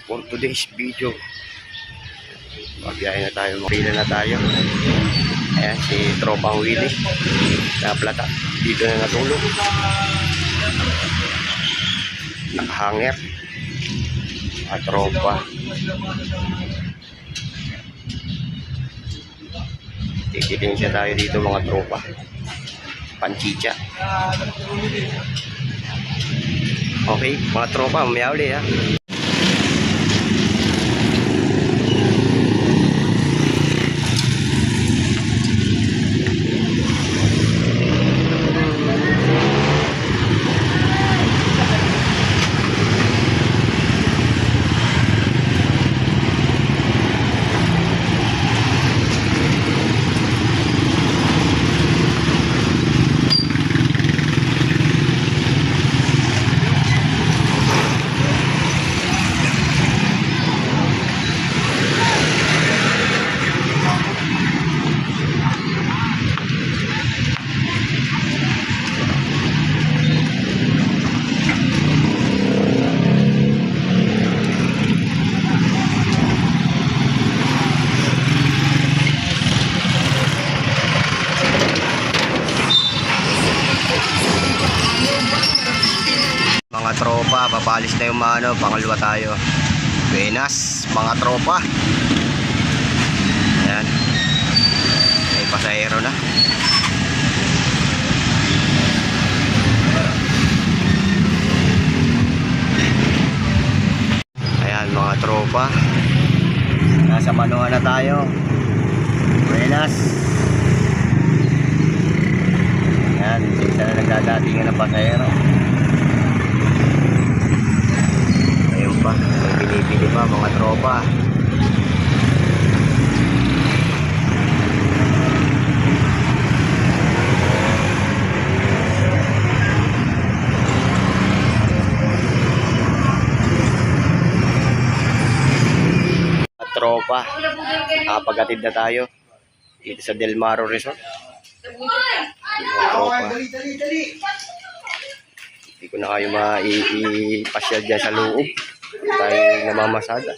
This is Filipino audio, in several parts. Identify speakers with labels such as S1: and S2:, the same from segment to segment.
S1: for today's video. Magbiyahe na tayo, mapila na tayo. Ayan si Tropang Willie na plata, dito na natulog, nakahanger at tropa. Tikitin siya tayo dito mga tropa, panchicha. Okay mga tropa, mamaya ulit ha. Mga tropa, papalis na yung mano, pangalawa tayo. Buenas mga tropa. Ayan, may pasahero na. Ayan mga tropa, nasa manuhan na tayo. Buenas. Ayan, sinsa na nagdadatingan ng pasahero. May binibili pa mga tropa. Tropa, paghatid na tayo dito sa Del Maro Resort. Tropa, hindi ko na kayo maipasyal dyan sa loob tayo namamasada.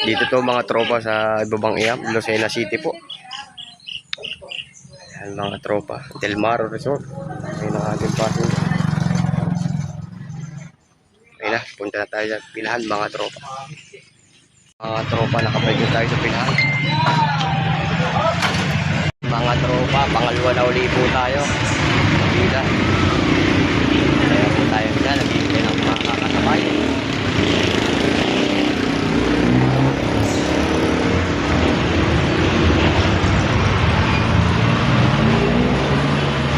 S1: Dito to mga tropa sa ibabang Iam, Lucena City po. Ayan mga tropa, Del Maro Resort. Ayun ang ating pasok. Ayun na, punta na tayo sa pilahan mga tropa. Mga tropa, nakapagod tayo sa pilahan. Mga tropa, pangalawa na uli po tayo. Pila. Kaya po tayo dyan, naghihintay ng mga kakasabay.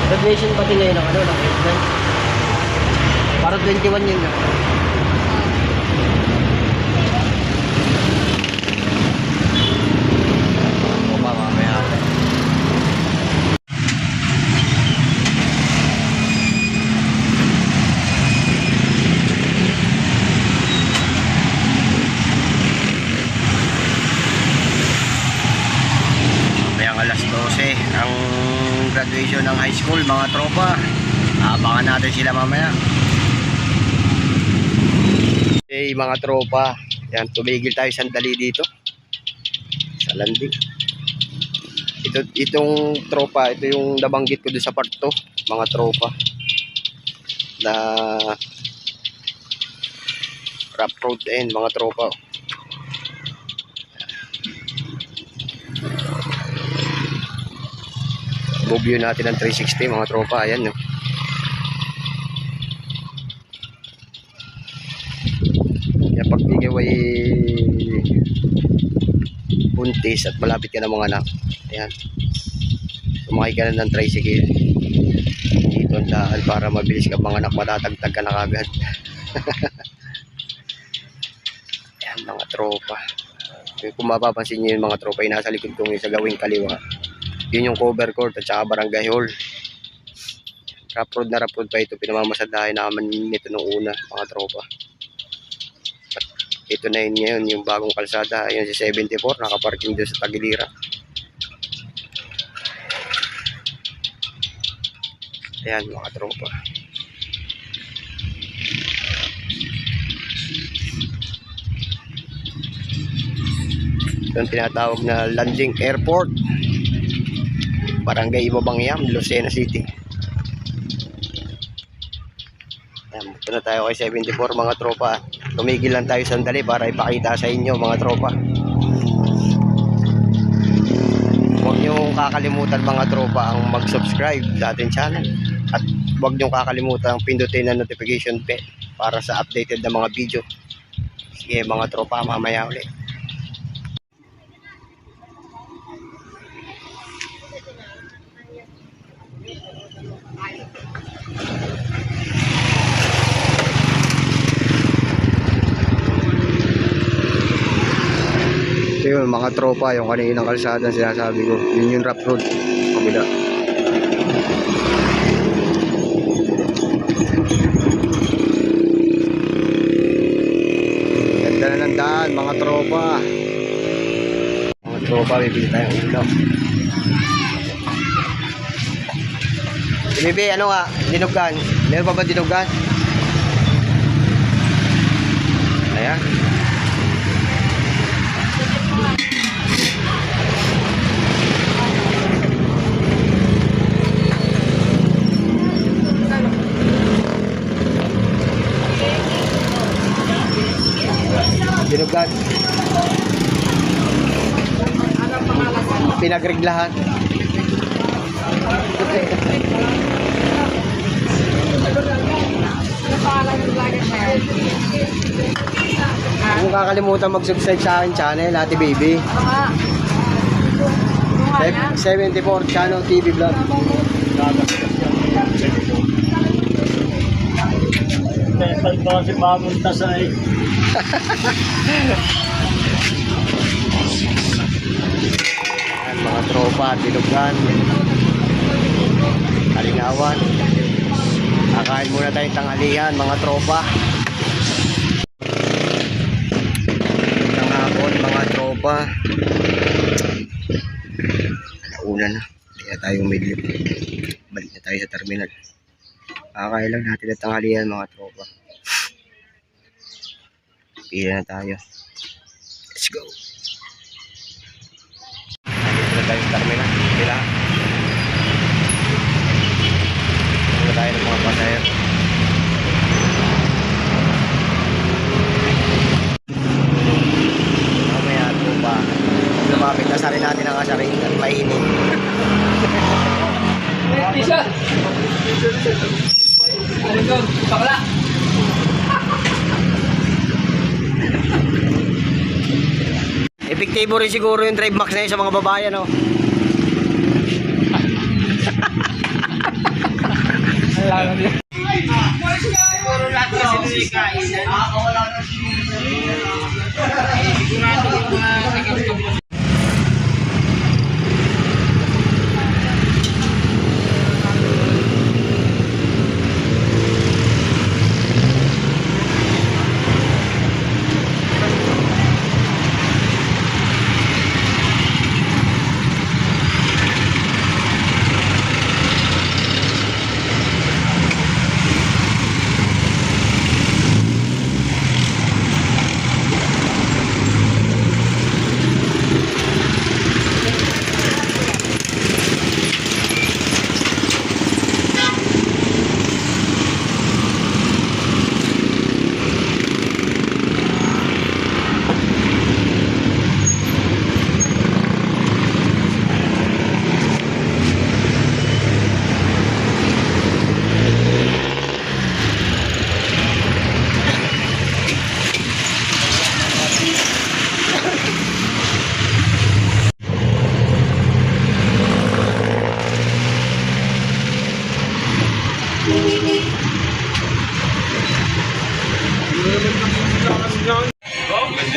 S1: Graduation pati ngayon ng ano, ng exam. Para 21 yun na. Tropa, mamaya ako. Alas 12 ang graduation ng high school mga tropa. Abangan natin sila mamaya. Okay mga tropa, yan, tumigil tayo sandali dito sa landing. Itong tropa, ito yung nabanggit ko doon sa part 2 mga tropa, na rough road end mga tropa. Move view natin ng 360 mga tropa. Ayan no. Yan, pag ikaw ay buntis at malapit ka ng mga anak, ayan, sumakay ka na ng tricycle dito ang daan para mabilis ka mga anak, matatagtag ka na kagad. Ayan mga tropa, kung mapapansin nyo yung mga tropa, yung nasa likod kong isa gawing kaliwa, yun yung cover court at saka barangay hall. Rough road na rough road pa ito, pinamamasadahin naman nito nung una mga tropa. At ito na yun ngayon, yung bagong kalsada, ayun si 74, nakaparking doon sa Tagilira. Ayan mga tropa. Ito ang tinatawag na landing airport. Barangay Ibabangyam, Lucena City. Ayan, punta na tayo kay 74 mga tropa. Tumigil lang tayo sandali para ipakita sa inyo mga tropa. Huwag nyo kakalimutan mga tropa ang mag-subscribe sa ating channel. At huwag nyo kakalimutan ang pindutin na notification bell para sa updated na mga video. Sige mga tropa, mamaya ulit. Ito yun mga tropa, yung kaninang kalsada sinasabi ko. Yun yung rough road kabila. Ganda na ng daan mga tropa. Mga tropa, bibili tayong ulam. Bibi, ano nga? Dinugan. Meron pa ba dinugan? Ayan. Dinugan. Pinagreglahan. Huwag kakalimutan mag-subscribe sa akin channel, Ate Baby. 74 Channel TV Vlog.
S2: Pag ko kasi pamunta sa
S1: Ayan, mga tropa, dinugan. Kalingawan. Kakain muna tayong tanghalian mga tropa. Tanghapon mga tropa. Alauna na. Kaya tayo umidlip. Balik na tayo sa terminal. Kakain lang natin ang tanghalian mga tropa. Pila na tayo. Let's go. Dito na tayo sa terminal. Pila. Pila tayo ng mga pasahero. Mamaya tropa. Lumapit na sa rin natin ang asarin at mainit.
S2: Bakla!
S1: Epektibo rin siguro yung Drive Max na yun sa mga babayan, no?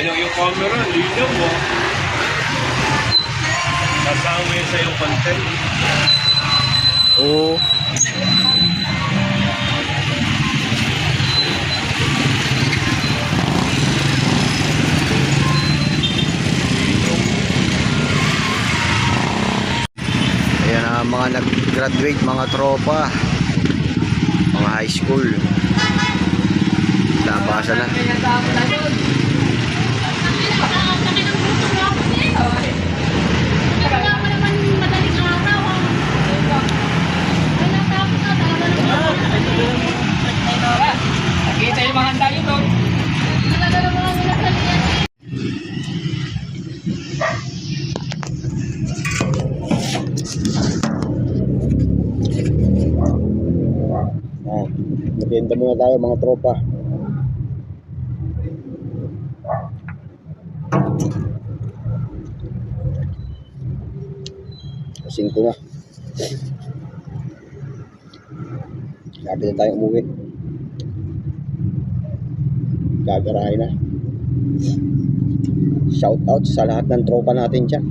S2: Ganda yung camera, linaw mo. Kasama yun sa yung content.
S1: Oo. Ayan ang mga nag-graduate, mga tropa, mga high school. Labasan na. Merienda muna tayo mga tropa. Kasing ko na. Sabi na tayo umuwi. Gagarahin na. Shout out sa lahat ng tropa natin dyan.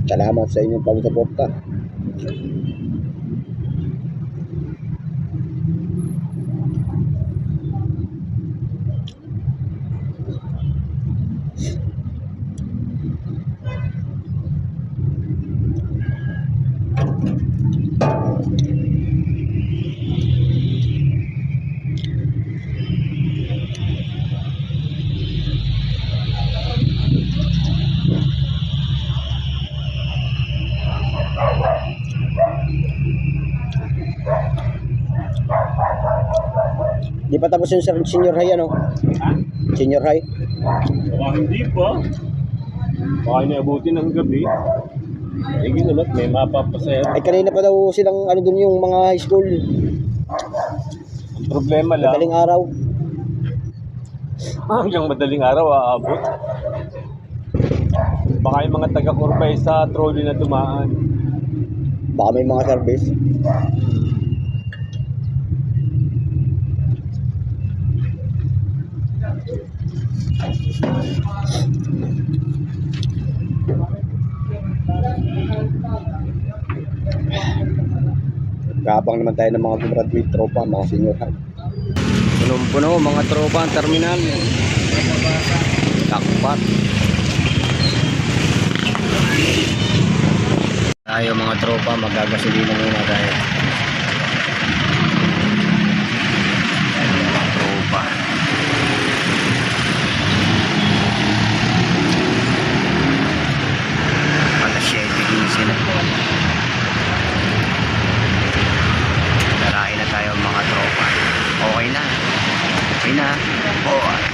S1: Salamat sa inyong pagsuporta. Di pa tapos yung senior high ano?
S2: Ha?
S1: Senior high?
S2: Baka hindi pa. Baka inaabuti ng gabi. Eh, ginamat, may mapapasaya.
S1: Ay kanina pa daw silang ano dun yung mga high school.
S2: Ang problema lang,
S1: Madaling araw.
S2: hanggang madaling araw aabot. Baka yung mga taga-Corbay sa trolley na dumaan.
S1: Baka may mga service. Gabang naman tayo ng mga graduate tropa, mga senior high. Punong-puno mga tropa ang terminal. Takpat. Tayo mga tropa, magagasolina muna tayo. Tropa. Alas 7:15 na. Narahin na tayo mga tropa. Okay na. Okay na. Oo.